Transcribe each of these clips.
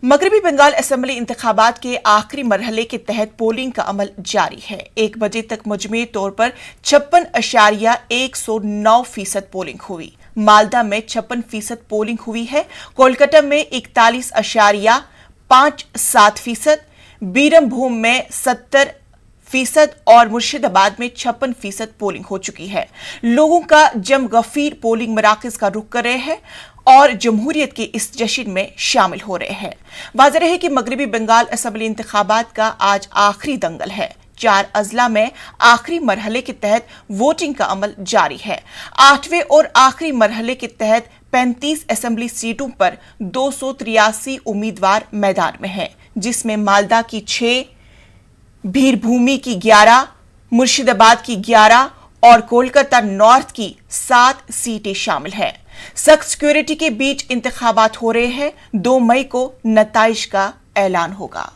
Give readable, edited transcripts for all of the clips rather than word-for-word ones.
मगरबी बंगाल असेंबली इंतखाबात के आखिरी मरहले के तहत पोलिंग का अमल जारी है। 1 बजे तक मजमूई तौर पर 56.109% पोलिंग हुई। मालदा में 56% पोलिंग हुई है। कोलकाता में 41.57%, बीरमभूम में 70% और मुर्शिदाबाद में 56% पोलिंग हो चुकी है। लोगों का जम गफीर पोलिंग मराकज का रुख कर रहे हैं और जमहूरियत के इस जश्न में शामिल हो रहे हैं। वाज़ेह रहे कि मगरबी बंगाल असेंबली इंतखाबात का आज आखिरी दंगल है। 4 अजला में आखिरी मरहले के तहत वोटिंग का अमल जारी है। 8वें और आखिरी मरहले के तहत 35 असेंबली सीटों पर 283 उम्मीदवार मैदान में हैं, जिसमें मालदा की 6, बीरभूमी की 11, मुर्शिदाबाद की 11 और कोलकाता नॉर्थ की 7 सीटें शामिल हैं। सख्त सिक्योरिटी के बीच इंतखाबात हो रहे हैं। 2 मई को नताइज का ऐलान होगा।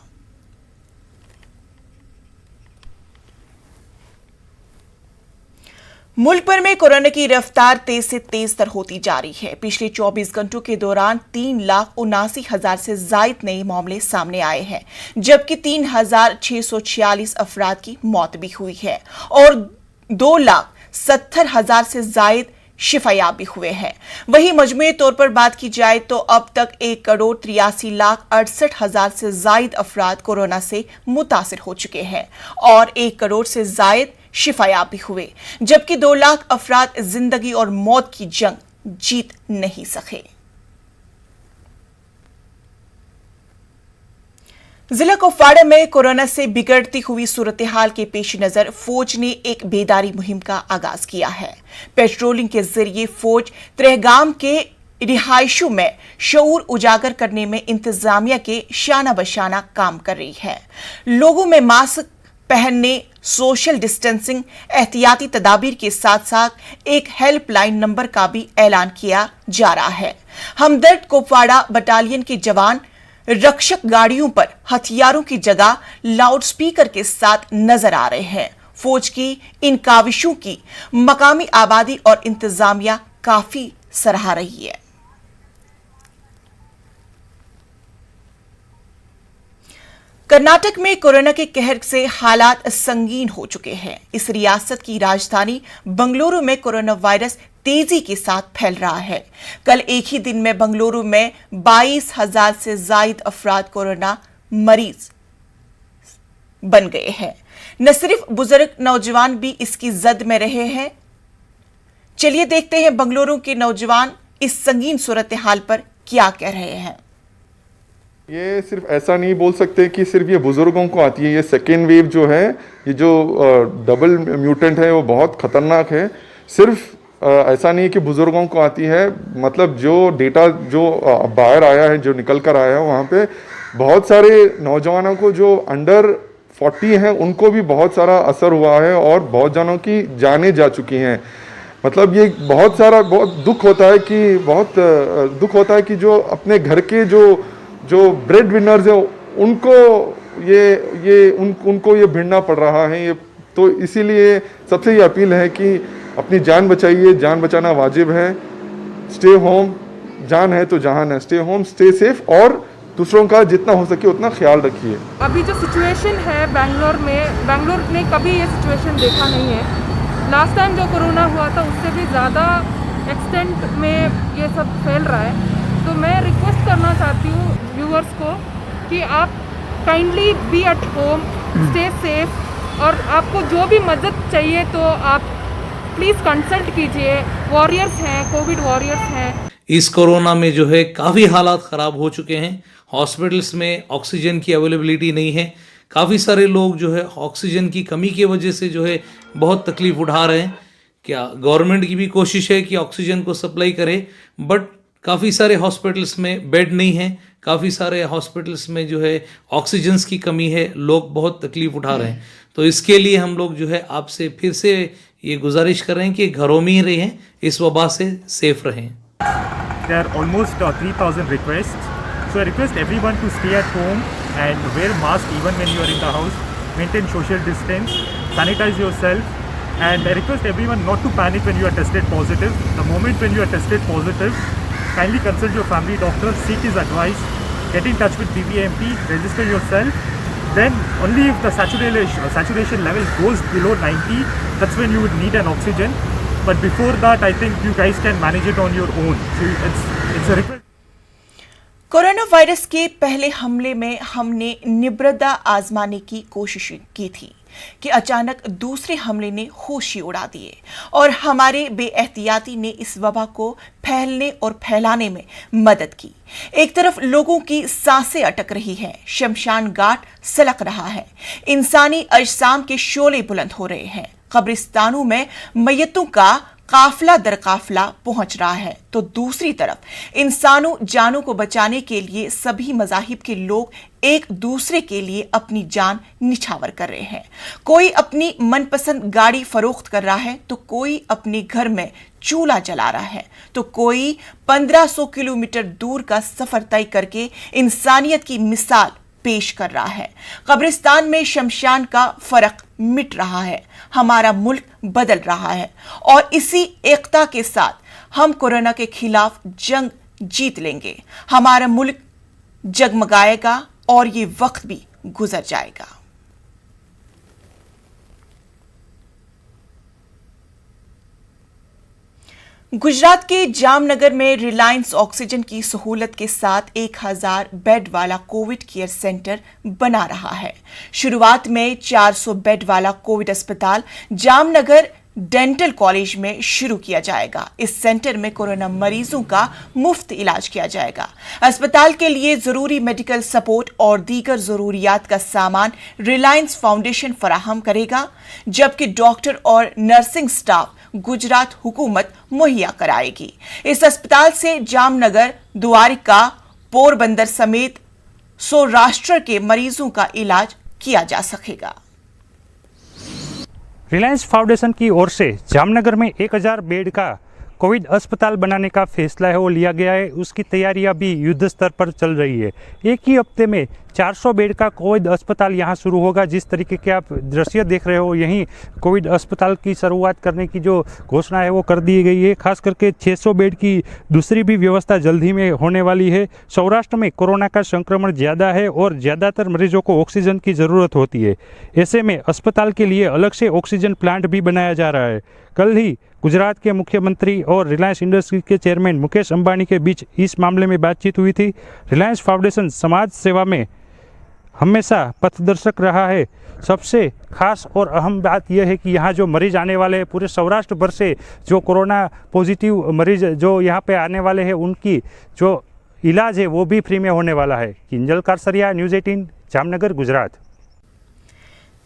मुल्क भर में कोरोना की रफ्तार तेज से तेज तर होती जा रही है। पिछले 24 घंटों के दौरान 3,79,000 से ज्यादा नए मामले सामने आए हैं, जबकि 3,646 अफराद की मौत भी हुई है और 2,70,000 से ज्यादा शिफायाब भी हुए हैं। वहीं मजमूई तौर पर बात की जाए तो अब तक 1,83,68,000 से ज्यादा अफराद कोरोना से मुतासिर हो चुके हैं और 1 करोड़ से ज्यादा शिफायाब भी हुए, जबकि 2 लाख अफराद जिंदगी और मौत की जंग जीत नहीं सके। जिला कुपवाड़ा में कोरोना से बिगड़ती हुई सूरत हाल के पेश नजर फौज ने एक बेदारी मुहिम का आगाज किया है। पेट्रोलिंग के जरिए फौज त्रेहगाम के रिहायशों में शऊर उजागर करने में इंतजामिया के शाना बशाना काम कर रही है। लोगों में मास्क पहनने, सोशल डिस्टेंसिंग, एहतियाती तदाबीर के साथ साथ एक हेल्पलाइन नंबर का भी ऐलान किया जा रहा है। हमदर्द कुपवाड़ा बटालियन के जवान रक्षक गाड़ियों पर हथियारों की जगह लाउडस्पीकर के साथ नजर आ रहे हैं। फौज की इन काविशों की मकामी आबादी और इंतजामिया काफी सराह रही है। कर्नाटक में कोरोना के कहर से हालात संगीन हो चुके हैं। इस रियासत की राजधानी बंगलुरु में कोरोना वायरस तेजी के साथ फैल रहा है। कल एक ही दिन में बंगलुरु में 22,000 से ज्यादा अफराद कोरोना मरीज बन गए हैं। न सिर्फ बुजुर्ग नौजवान भी इसकी जद में रहे हैं। चलिए देखते हैं बंगलुरु के नौजवान इस संगीन सूरत हाल पर क्या कह रहे हैं। ये सिर्फ ऐसा नहीं बोल सकते कि सिर्फ ये बुजुर्गों को आती है। ये सेकेंड वेव जो है, ये जो डबल म्यूटेंट है, वो बहुत खतरनाक है। सिर्फ ऐसा नहीं कि बुजुर्गों को आती है, मतलब जो डेटा जो बाहर आया है, जो निकल कर आया है, वहाँ पे बहुत सारे नौजवानों को जो अंडर 40 हैं उनको भी बहुत सारा असर हुआ है और बहुत जनों की जानें जा चुकी हैं। मतलब ये बहुत दुख होता है कि जो अपने घर के जो ब्रेड विनर्स है उनको उनको ये भिड़ना पड़ रहा है। ये तो इसीलिए सबसे ये अपील है कि अपनी जान बचाइए, जान बचाना वाजिब है। स्टे होम, जान है तो जहान है। स्टे होम, स्टे सेफ और दूसरों का जितना हो सके उतना ख्याल रखिए। अभी जो सिचुएशन है बैंगलोर ने कभी ये सिचुएशन देखा नहीं है। लास्ट टाइम जो कोरोना हुआ था उससे भी ज़्यादा एक्सटेंट में ये सब फैल रहा है। तो मैं रिक्वेस्ट करना चाहती हूँ व्यूअर्स को कि आप kindly be at home, stay safe, और आपको जो भी मदद चाहिए तो आप प्लीज़ कंसल्ट कीजिए। वॉरियर्स हैं, कोविड वॉरियर्स हैं। इस कोरोना में जो है काफ़ी हालात ख़राब हो चुके हैं। हॉस्पिटल्स में ऑक्सीजन की अवेलेबिलिटी नहीं है। काफ़ी सारे लोग जो है ऑक्सीजन की कमी की वजह से जो है बहुत तकलीफ उठा रहे हैं। क्या गवर्नमेंट की भी कोशिश है कि ऑक्सीजन को सप्लाई करे, बट काफ़ी सारे हॉस्पिटल्स में बेड नहीं है। काफ़ी सारे हॉस्पिटल्स में जो है ऑक्सीजन की कमी है। लोग बहुत तकलीफ उठा रहे हैं। तो इसके लिए हम लोग जो है आपसे फिर से ये गुजारिश कर रहे हैं कि घरों में ही रहें, इस वबा से सेफ रहें। There are almost 3,000 requests. So I request everyone to stay at home and wear mask even when you are in the house. Maintain social distance, sanitize yourself, and I request everyone not to panic when you are tested positive. The moment when you are tested positive, kindly consult your family doctor, seek his advice, get in touch with BBMP, register yourself. Then only if the saturation level goes below 90, that's when you would need an oxygen. But before that, I think you guys can manage it on your own. So it's a request. Corona virus के पहले हमले में हमने निब्रदा आजमाने की कोशिश की थी कि अचानक दूसरे हमले ने होश ही उड़ा दिए और हमारे बेएहतियाती ने इस वबा को फैलने और फैलाने में मदद की। एक तरफ लोगों की सांसें अटक रही हैं, शमशान घाट सलक रहा है, इंसानी अजसाम के शोले बुलंद हो रहे हैं, कब्रिस्तानों में मैयतों का काफिला दर काफिला पहुंच रहा है, तो दूसरी तरफ इंसानों जानों को बचाने के लिए सभी मजाहिब के लोग एक दूसरे के लिए अपनी जान निछावर कर रहे हैं। कोई अपनी मनपसंद गाड़ी फरोख्त कर रहा है, तो कोई अपने घर में चूल्हा जला रहा है, तो कोई 1500 किलोमीटर दूर का सफर तय करके इंसानियत की मिसाल पेश कर रहा है। कब्रिस्तान में शमशान का फर्क मिट रहा है, हमारा मुल्क बदल रहा है और इसी एकता के साथ हम कोरोना के खिलाफ जंग जीत लेंगे। हमारा मुल्क जगमगाएगा और ये वक्त भी गुजर जाएगा। गुजरात के जामनगर में रिलायंस ऑक्सीजन की सहूलत के साथ 1000 बेड वाला कोविड केयर सेंटर बना रहा है। शुरुआत में 400 बेड वाला कोविड अस्पताल जामनगर डेंटल कॉलेज में शुरू किया जाएगा। इस सेंटर में कोरोना मरीजों का मुफ्त इलाज किया जाएगा। अस्पताल के लिए जरूरी मेडिकल सपोर्ट और दीगर जरूरियात का सामान रिलायंस फाउंडेशन फराहम करेगा, जबकि डॉक्टर और नर्सिंग स्टाफ गुजरात हुकूमत मुहैया कराएगी। इस अस्पताल से जामनगर, द्वारिका, पोरबंदर समेत सौराष्ट्र के मरीजों का इलाज किया जा सकेगा। रिलायंस फाउंडेशन की ओर से जामनगर में 1000 बेड का कोविड अस्पताल बनाने का फैसला है वो लिया गया है। उसकी तैयारियां भी युद्ध स्तर पर चल रही है। एक ही हफ्ते में 400 बेड का कोविड अस्पताल यहां शुरू होगा। जिस तरीके के आप दृश्य देख रहे हो, यहीं कोविड अस्पताल की शुरुआत करने की जो घोषणा है वो कर दी गई है। खास करके 600 बेड की दूसरी भी व्यवस्था जल्द ही में होने वाली है। सौराष्ट्र में कोरोना का संक्रमण ज़्यादा है और ज़्यादातर मरीजों को ऑक्सीजन की ज़रूरत होती है। ऐसे में अस्पताल के लिए अलग से ऑक्सीजन प्लांट भी बनाया जा रहा है। कल ही गुजरात के मुख्यमंत्री और रिलायंस इंडस्ट्रीज के चेयरमैन मुकेश अंबानी के बीच इस मामले में बातचीत हुई थी। रिलायंस फाउंडेशन समाज सेवा में हमेशा पथदर्शक रहा है। सबसे खास और अहम बात यह है कि यहाँ जो मरीज आने वाले हैं, पूरे सौराष्ट्र भर से जो कोरोना पॉजिटिव मरीज जो यहाँ पे आने वाले हैं, उनकी जो इलाज है वो भी फ्री में होने वाला है। किंजल कारसरिया, न्यूज़ 18, जामनगर, गुजरात।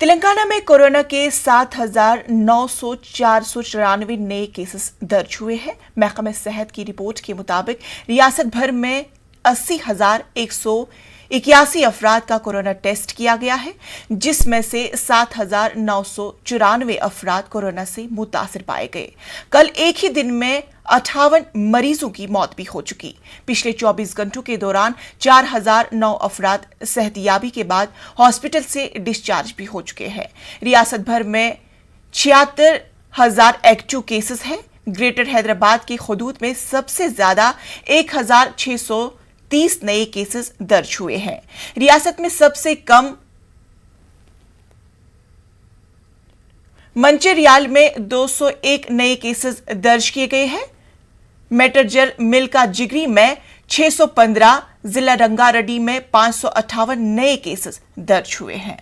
तेलंगाना में कोरोना के 7,994 नए केसेस दर्ज हुए हैं। महकमे सेहत की रिपोर्ट के मुताबिक रियासत भर में 80,181 अफराद का कोरोना टेस्ट किया गया है, जिसमें से 7,994 अफराद कोरोना से मुतासिर पाए गए। कल एक ही दिन में 58 मरीजों की मौत भी हो चुकी। पिछले 24 घंटों के दौरान 4009 अफराद सेहतियाबी के बाद हॉस्पिटल से डिस्चार्ज भी हो चुके हैं। रियासत भर में 76,000 एक्टिव केसेस हैं। ग्रेटर हैदराबाद की हुदूद में सबसे ज्यादा 1,630 नए केसेस दर्ज हुए हैं। रियासत में सबसे कम मंचेरियाल में 201 नए केसेस दर्ज किए गए हैं। मेटरजल मिल्का जिगरी में 615, जिला रंगारेड्डी में 558 नए केसेस दर्ज हुए हैं।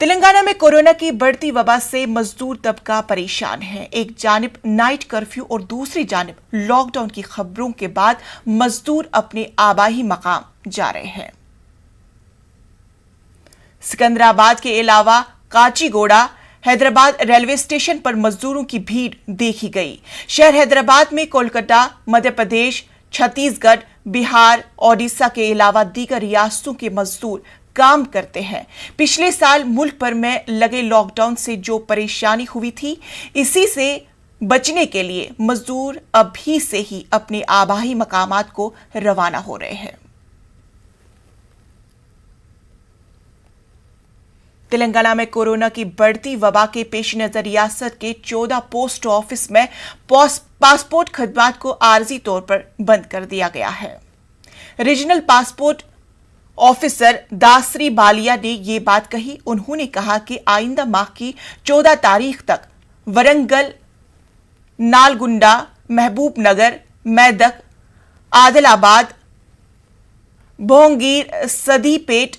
तेलंगाना में कोरोना की बढ़ती वबा से मजदूर तबका परेशान है। एक जानिब नाइट कर्फ्यू और दूसरी जानिब लॉकडाउन की खबरों के बाद मजदूर अपने आबाही मकाम जा रहे हैं। सिकंदराबाद के अलावा काचीगोड़ा, हैदराबाद रेलवे स्टेशन पर मजदूरों की भीड़ देखी गई। शहर हैदराबाद में कोलकाता, मध्य प्रदेश, छत्तीसगढ़, बिहार, ओडिशा के अलावा दीगर रियासतों के मजदूर काम करते हैं। पिछले साल मुल्क भर में लगे लॉकडाउन से जो परेशानी हुई थी, इसी से बचने के लिए मजदूर अभी से ही अपने आबाही मकामात को रवाना हो रहे हैं। तेलंगाना में कोरोना की बढ़ती वबा के पेश नजर रियासत के 14 पोस्ट ऑफिस में पासपोर्ट खदमात को आर्जी तौर पर बंद कर दिया गया है। Regional passport officer Dasari Ballia ने ये बात कही। उन्होंने कहा कि आइंदा माह की 14 तारीख तक वरंगल, नालगुंडा, महबूब नगर, मेदक, आदिलाबाद, भोंगीर, सदीपेट,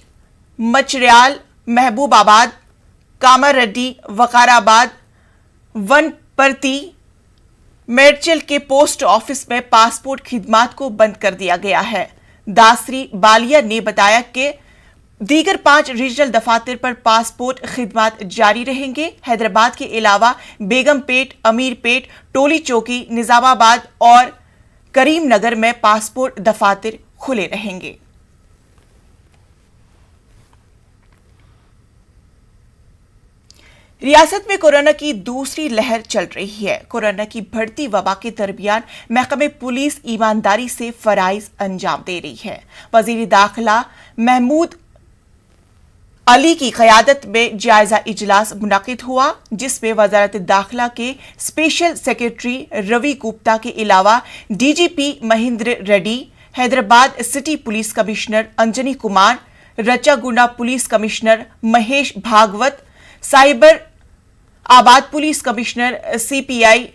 मचरियाल, महबूबाबाद, कामारेड्डी, वकाराबाद, वनपर्ती, मेडचल के पोस्ट ऑफिस में पासपोर्ट खिदमात को बंद कर दिया गया है। दासरी बालिया ने बताया कि दीगर 5 रीजनल दफातर पर पासपोर्ट खिदमात जारी रहेंगे। हैदराबाद के अलावा बेगमपेट, अमीरपेट, टोली चौकी, निजामाबाद और करीमनगर में पासपोर्ट दफातर खुले रहेंगे। रियासत में कोरोना की दूसरी लहर चल रही है। कोरोना की बढ़ती वबा के दरमियान महकमे पुलिस ईमानदारी से फराइज अंजाम दे रही है। वजीर दाखिला महमूद अली की क़यादत में जायजा इजलास मुनक़िद हुआ, जिसमें वजारत दाखिला के स्पेशल सेक्रेटरी रवि गुप्ता के अलावा DGP Mahendra Reddy, Hyderabad city police commissioner Anjani Kumar, Rachakonda police commissioner Mahesh Bhagwat, Cyberabad police commissioner CPI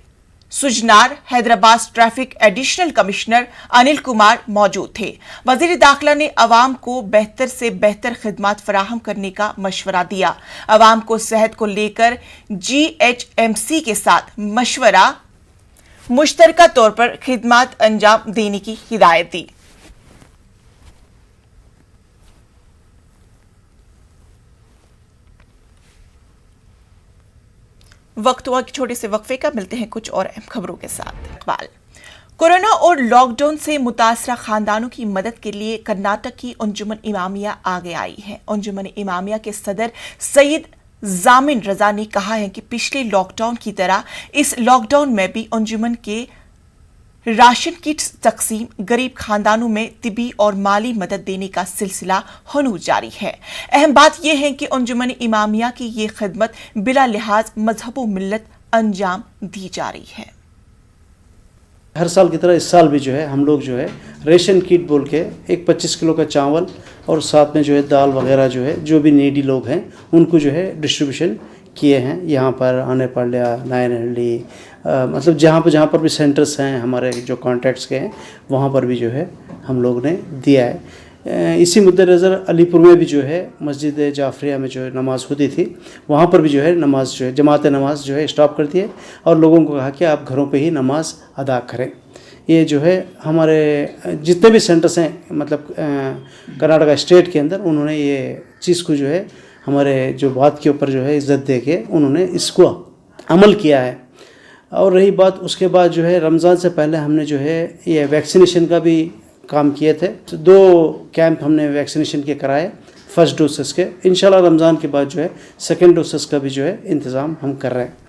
Sajjanar, Hyderabad traffic additional commissioner Anil Kumar मौजूद थे। वजीर दाखिला ने अवाम को बेहतर से बेहतर खिदमात फराहम करने का मशवरा दिया। अवाम को सेहत को लेकर GHMC के साथ मशवरा मुश्तरका तौर पर खिदमात अंजाम देने की हिदायत दी। वक्त हुआ कि छोटे से वक्फे का, मिलते हैं कुछ और अहम खबरों के साथ। इकबाल, कोरोना और लॉकडाउन से मुतासरा खानदानों की मदद के लिए कर्नाटक की अंजुमन इमामिया आगे आई है। अंजुमन इमामिया के सदर सैयद जामिन रजा ने कहा है कि पिछले लॉकडाउन की तरह इस लॉकडाउन में भी अंजुमन के राशन किट्स तकसीम, गरीब खानदानों में तिबी और माली मदद देने का सिलसिला हनूर जारी है। अहम बात यह है कि अंजुमन इमामिया की ये खिदमत बिला लिहाज मजहब व मिल्लत अंजाम दी जा रही है। हर साल की तरह इस साल भी जो है हम लोग जो है रेशन किट बोल के एक 25 किलो का चावल और साथ में जो है दाल वगैरह जो है जो भी नीडी लोग हैं उनको जो है डिस्ट्रीब्यूशन किए हैं। यहाँ पर आनेपाल्या, नायनहल्ली, मतलब जहाँ पर भी सेंटर्स हैं हमारे जो कॉन्टैक्ट्स के हैं वहाँ पर भी जो है हम लोग ने दिया है। इसी मुद्देनज़र अलीपुर में भी जो है मस्जिद जाफरिया में जो है नमाज़ होती थी, वहाँ पर भी जो है नमाज जो है जमात नमाज जो है स्टॉप कर दिए और लोगों को कहा कि आप घरों पे ही नमाज अदा करें। ये जो है हमारे जितने भी सेंटर्स हैं मतलब कर्नाटका स्टेट के अंदर उन्होंने ये चीज़ को जो है हमारे जो बात के ऊपर जो है इज़्ज़त दे के उन्होंने इसको अमल किया है। और रही बात उसके बाद जो है रमज़ान से पहले हमने जो है ये वैक्सीनेशन का भी काम किए थे। 2 कैंप हमने वैक्सीनेशन के कराए फर्स्ट डोसेस के। इंशाल्लाह रमज़ान के बाद जो है सेकेंड डोसेस का भी जो है इंतज़ाम हम कर रहे हैं।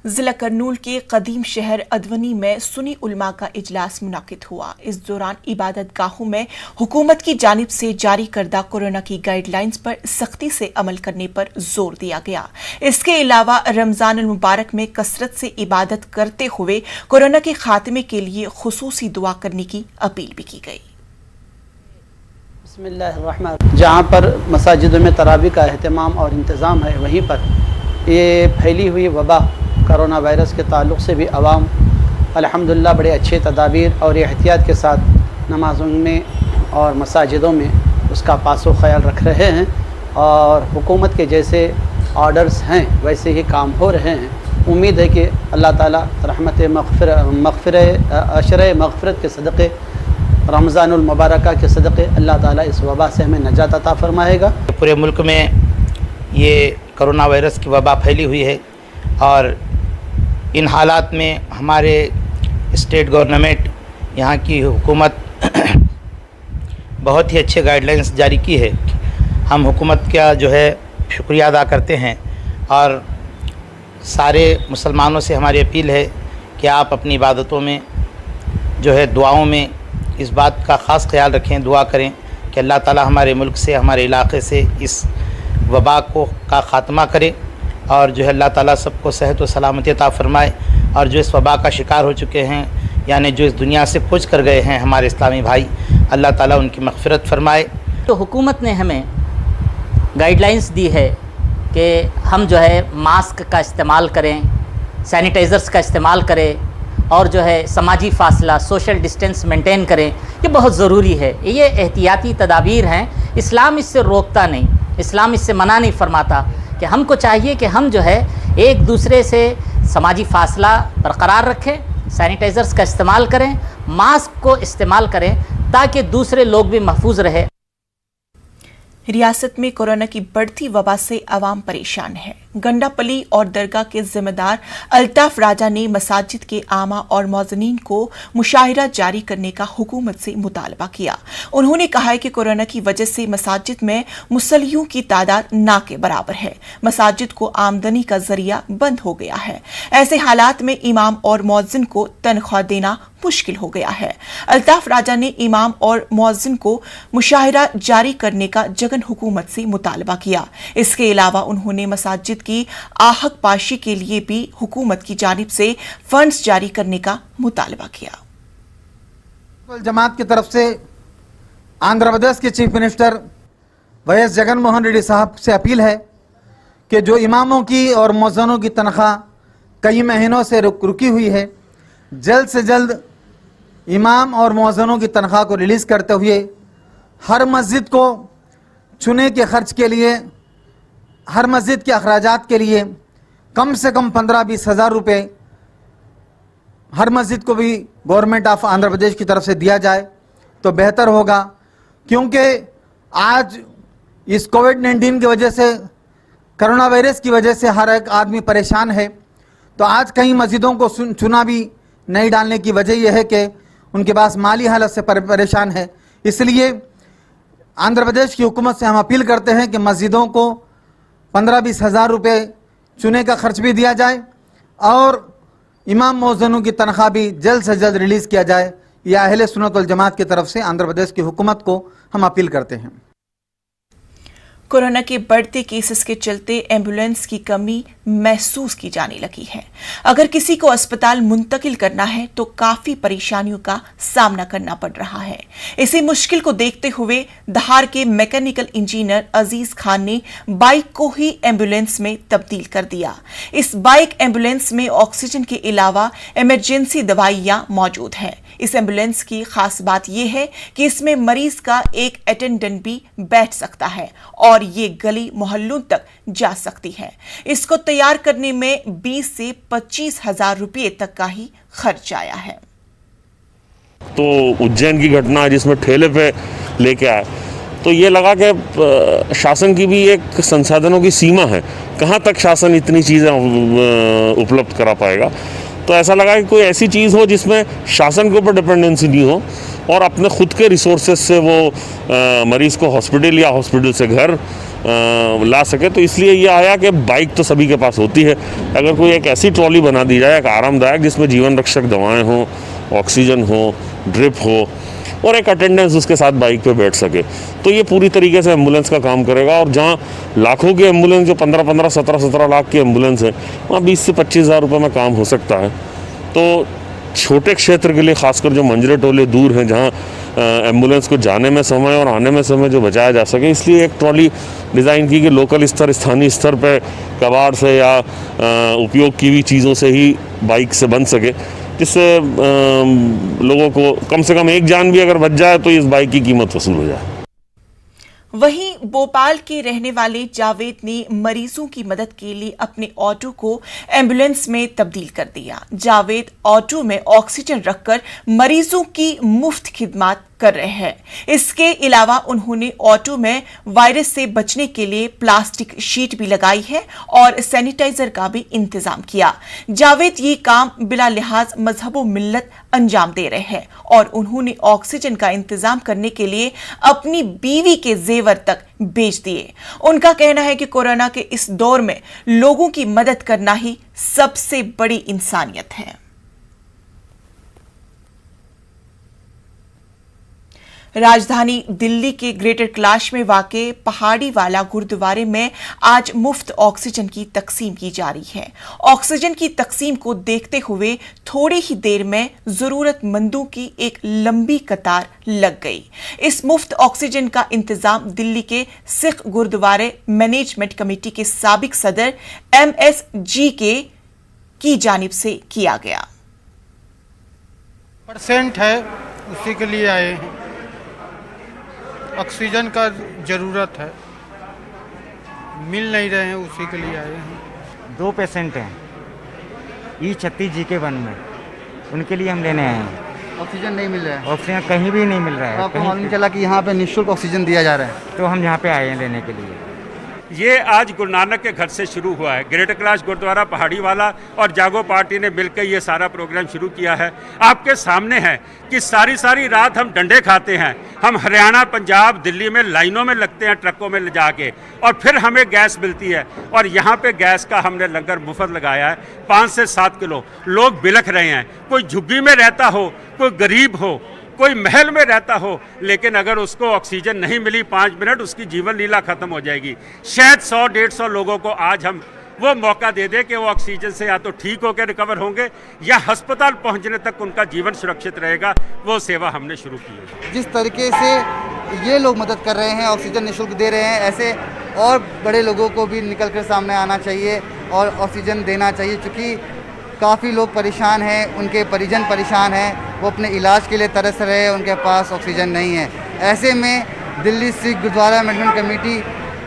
जिला करनूल के कदीम शहर अदवनी में सुन्नी उलमा का इजलास मुनाकिद हुआ। इस दौरान इबादत गाहों में हुकूमत की जानिब से जारी करदा कोरोना की गाइडलाइंस पर सख्ती से अमल करने पर जोर दिया गया। इसके अलावा रमजान मुबारक में कसरत से इबादत करते हुए कोरोना के खात्मे के लिए खुसूसी दुआ करने की अपील भी की गई। जहाँ पर मसाजिदों में तरावी का अहतमाम और इंतज़ाम है वहीं पर ये फैली हुई वबा कोरोना वायरस के ताल्लुक़ से भी अवाम अल्हम्दुलिल्लाह बड़े अच्छे तदाबीर और एहतियात के साथ नमाज़ों में और मसाजिदों में उसका पासो ख्याल रख रहे हैं और हुकूमत के जैसे ऑर्डर्स हैं वैसे ही काम हो रहे हैं। उम्मीद है कि अल्लाह ताला रहमत अशर मग़फ़िरत के सदक़े रमज़ानुल मुबारक के सदक़े अल्लाह ताला इस वबा से हमें नजात अता फरमाएगा। पूरे मुल्क में ये कोरोना वायरस की वबा फैली हुई है और इन हालात में हमारे स्टेट गवर्नमेंट यहाँ की हुकूमत बहुत ही अच्छे गाइडलाइंस जारी की है। हम हुकूमत का जो है शुक्रिया अदा करते हैं और सारे मुसलमानों से हमारी अपील है कि आप अपनी इबादतों में जो है दुआओं में इस बात का ख़ास ख्याल रखें, दुआ करें कि अल्लाह ताला हमारे मुल्क से हमारे इलाक़े से इस वबा का ख़ात्मा करे और जो है अल्लाह ताला सबको सेहत व सलामती अता फ़रमाए। और जो इस वबा का शिकार हो चुके हैं, यानी जो इस दुनिया से कुछ कर गए हैं हमारे इस्लामी भाई, अल्लाह ताला उनकी मग़फ़िरत फ़रमाए। तो हुकूमत ने हमें गाइडलाइंस दी है कि हम जो है मास्क का इस्तेमाल करें, सैनिटाइज़र्स का इस्तेमाल करें और जो है समाजी फ़ासला, सोशल डिस्टेंस मेंटेन करें। ये बहुत ज़रूरी है। ये एहतियाती तदाबीर हैं। इस्लाम इससे रोकता नहीं, इस्लाम इससे मना नहीं फरमाता कि हमको चाहिए कि हम जो है एक दूसरे से समाजी फ़ासला बरकरार रखें, सैनिटाइज़र्स का इस्तेमाल करें, मास्क को इस्तेमाल करें ताकि दूसरे लोग भी महफूज रहे। रियासत में कोरोना की बढ़ती वबा से आवाम परेशान है। गंडापली और दरगाह के जिम्मेदार अल्ताफ राजा ने मसाजिद के आमा और मौज़नीन को मुशाहिरा जारी करने का हुकूमत से मुतालबा किया। उन्होंने कहा है कि कोरोना की वजह से मसाजिद में मुसल्लियों की तादाद ना के बराबर है। मसाजिद को आमदनी का जरिया बंद हो गया है। ऐसे हालात में इमाम और मौज़िन को तनख्वाह देना मुश्किल हो गया है। अल्ताफ राजा ने इमाम और मौज़िन को मुशाहिरा जारी करने का जगन हुकूमत से मुतालबा किया। इसके अलावा उन्होंने मसाजिद की आहक पाशी के लिए भी हुकूमत की जानिब से फंड्स जारी करने का मुतालबा किया। जमात की तरफ से आंध्र प्रदेश के chief minister YS Jagan Mohan Reddy साहब से अपील है कि जो इमामों की और मौज़िनों की तनख्वाह कई महीनों से रुकी हुई है, जल्द से जल्द इमाम और मौज़िनों की तनख्वाह को रिलीज़ करते हुए हर मस्जिद को चुने के खर्च के लिए, हर मस्जिद के अखराजात के लिए कम से कम 15-20 हज़ार रुपये हर मस्जिद को भी गवर्नमेंट ऑफ आंध्र प्रदेश की तरफ से दिया जाए तो बेहतर होगा। क्योंकि आज इस कोविड-19 की वजह से, कोरोना वायरस की वजह से हर एक आदमी परेशान है। तो आज कई मस्जिदों को चुना भी नहीं डालने की वजह यह है कि उनके पास माली हालत से परेशान है। इसलिए आंध्र प्रदेश की हुकूमत से हम अपील करते हैं कि मस्जिदों को 15-20 हज़ार रुपये चुने का खर्च भी दिया जाए और इमाम मौज़िनों की तनख्वाह भी जल्द से जल्द रिलीज़ किया जाए। यह अहले सुन्नत वल जमात की तरफ से आंध्र प्रदेश की हुकूमत को हम अपील करते हैं। कोरोना के बढ़ते केसेस के चलते एम्बुलेंस की कमी महसूस की जाने लगी है। अगर किसी को अस्पताल मुंतकिल करना है तो काफी परेशानियों का सामना करना पड़ रहा है। इसी मुश्किल को देखते हुए धार के मैकेनिकल इंजीनियर अजीज खान ने बाइक को ही एम्बुलेंस में तब्दील कर दिया। इस बाइक एम्बुलेंस में ऑक्सीजन के अलावा इमरजेंसी दवाइयां मौजूद हैं। इस एम्बुलेंस की खास बात यह है कि इसमें मरीज का एक अटेंडेंट भी बैठ सकता है और ये गली मोहल्लों तक जा सकती है। इसको तैयार करने में 20 से 25 हज़ार रुपये तक का ही खर्च आया है। तो उज्जैन की घटना जिसमें ठेले पे लेके आए, तो ये लगा कि शासन की भी एक संसाधनों की सीमा है, कहाँ तक शासन इतनी चीज़ें उपलब्ध करा पाएगा। तो ऐसा लगा कि कोई ऐसी चीज़ हो जिसमें शासन के ऊपर डिपेंडेंसी नहीं हो और अपने खुद के रिसोर्सेज से वो मरीज़ को हॉस्पिटल या हॉस्पिटल से घर ला सके। तो इसलिए ये आया कि बाइक तो सभी के पास होती है, अगर कोई एक ऐसी ट्रॉली बना दी जाए, एक आरामदायक, जिसमें जीवन रक्षक दवाएं हों, ऑक्सीजन हो, ड्रिप हो और एक अटेंडेंस उसके साथ बाइक पे बैठ सके, तो ये पूरी तरीके से एम्बुलेंस का काम करेगा। और जहाँ लाखों की एम्बुलेंस, जो 15-15, 17-17 लाख की एम्बुलेंस है, वहाँ 20 से 25 हज़ार रुपये में काम हो सकता है। तो छोटे क्षेत्र के लिए, खासकर जो मंजरे टोले दूर हैं, जहाँ एम्बुलेंस को जाने में समय और आने में समय जो बचाया जा सके, इसलिए एक ट्रॉली डिज़ाइन की कि लोकल स्तर, स्थानीय स्तर पर कबाड़ से या उपयोग की हुई चीज़ों से ही बाइक से बन सके, जिससे लोगों को कम से कम एक जान भी अगर बच जाए तो इस बाइक की कीमत वसूल हो जाए। वहीं भोपाल के रहने वाले जावेद ने मरीजों की मदद के लिए अपने ऑटो को एम्बुलेंस में तब्दील कर दिया। जावेद ऑटो में ऑक्सीजन रखकर मरीजों की मुफ्त खिदमत कर रहे हैं। इसके अलावा उन्होंने ऑटो में वायरस से बचने के लिए प्लास्टिक शीट भी लगाई है और सैनिटाइजर का भी इंतजाम किया। जावेद ये काम बिला लिहाज मजहब व मिल्लत अंजाम दे रहे हैं और उन्होंने ऑक्सीजन का इंतजाम करने के लिए अपनी बीवी के जेवर तक बेच दिए। उनका कहना है कि कोरोना के इस दौर में लोगों की मदद करना ही सबसे बड़ी इंसानियत है। राजधानी दिल्ली के ग्रेटर कैलाश में वाक़े पहाड़ी वाला गुरुद्वारे में आज मुफ्त ऑक्सीजन की तकसीम की जा रही है। ऑक्सीजन की तकसीम को देखते हुए थोड़ी ही देर में जरूरतमंदों की एक लंबी कतार लग गई। इस मुफ्त ऑक्सीजन का इंतजाम दिल्ली के सिख गुरुद्वारे मैनेजमेंट कमेटी के साबिक सदर MSG की जानिब से किया गया। परसेंट है, उसी के लिए आए हैं। ऑक्सीजन का ज़रूरत है, मिल नहीं रहे हैं, उसी के लिए आए हैं। 2 पेशेंट हैं E36 GK1 में, उनके लिए हम लेने आए हैं। ऑक्सीजन नहीं मिल रहा है? ऑक्सीजन कहीं भी नहीं मिल रहा है। तो आपको मालूम चला कि यहाँ पे निःशुल्क ऑक्सीजन दिया जा रहा है, तो हम यहाँ पे आए हैं लेने के लिए। ये आज गुरु नानक के घर से शुरू हुआ है। ग्रेटर कैलाश गुरुद्वारा पहाड़ी वाला और जागो पार्टी ने मिलकर ये सारा प्रोग्राम शुरू किया है। आपके सामने है कि सारी रात हम डंडे खाते हैं, हम हरियाणा, पंजाब, दिल्ली में लाइनों में लगते हैं ट्रकों में ले जाके, और फिर हमें गैस मिलती है। और यहाँ पे गैस का हमने लंगर मुफ्त लगाया है। 5 से 7 किलो। लोग बिलख रहे हैं, कोई झुग्गी में रहता हो, कोई गरीब हो, कोई महल में रहता हो, लेकिन अगर उसको ऑक्सीजन नहीं मिली 5 मिनट, उसकी जीवन लीला खत्म हो जाएगी। शायद 100-150 लोगों को आज हम वो मौका दे दें कि वो ऑक्सीजन से या तो ठीक होकर रिकवर होंगे या अस्पताल पहुंचने तक उनका जीवन सुरक्षित रहेगा। वो सेवा हमने शुरू की है। जिस तरीके से ये लोग मदद कर रहे हैं, ऑक्सीजन निःशुल्क दे रहे हैं, ऐसे और बड़े लोगों को भी निकल कर सामने आना चाहिए और ऑक्सीजन देना चाहिए, क्योंकि काफ़ी लोग परेशान हैं, उनके परिजन परेशान हैं, वो अपने इलाज के लिए तरस रहे हैं, उनके पास ऑक्सीजन नहीं है। ऐसे में दिल्ली सिख गुरुद्वारा मैनेजमेंट कमेटी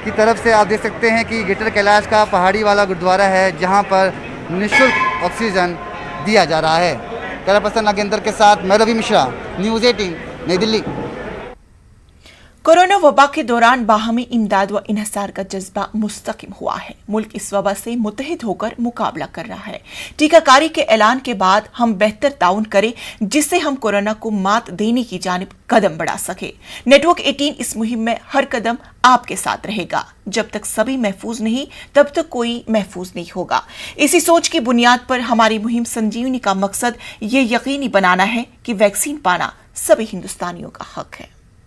की तरफ से आप देख सकते हैं कि ग्रेटर कैलाश का पहाड़ी वाला गुरुद्वारा है, जहां पर निःशुल्क ऑक्सीजन दिया जा रहा है। कैमरा पर्सन नागेंद्र के साथ मैं रवि मिश्रा, न्यूज़ 18 नई दिल्ली। कोरोना वबा के दौरान बाहमी इमदाद व इन्हसार का जज्बा मुस्तकिम हुआ है। मुल्क इस वबा से मुत्तहिद होकर मुकाबला कर रहा है। टीकाकारी के ऐलान के बाद हम बेहतर ताउन करें, जिससे हम कोरोना को मात देने की जानिब कदम बढ़ा सके। नेटवर्क 18 इस मुहिम में हर कदम आपके साथ रहेगा। जब तक सभी महफूज नहीं, तब तक कोई महफूज नहीं होगा। इसी सोच की बुनियाद पर हमारी मुहिम संजीवनी का मकसद ये यकीनी बनाना है कि वैक्सीन पाना सभी हिंदुस्तानियों का हक है।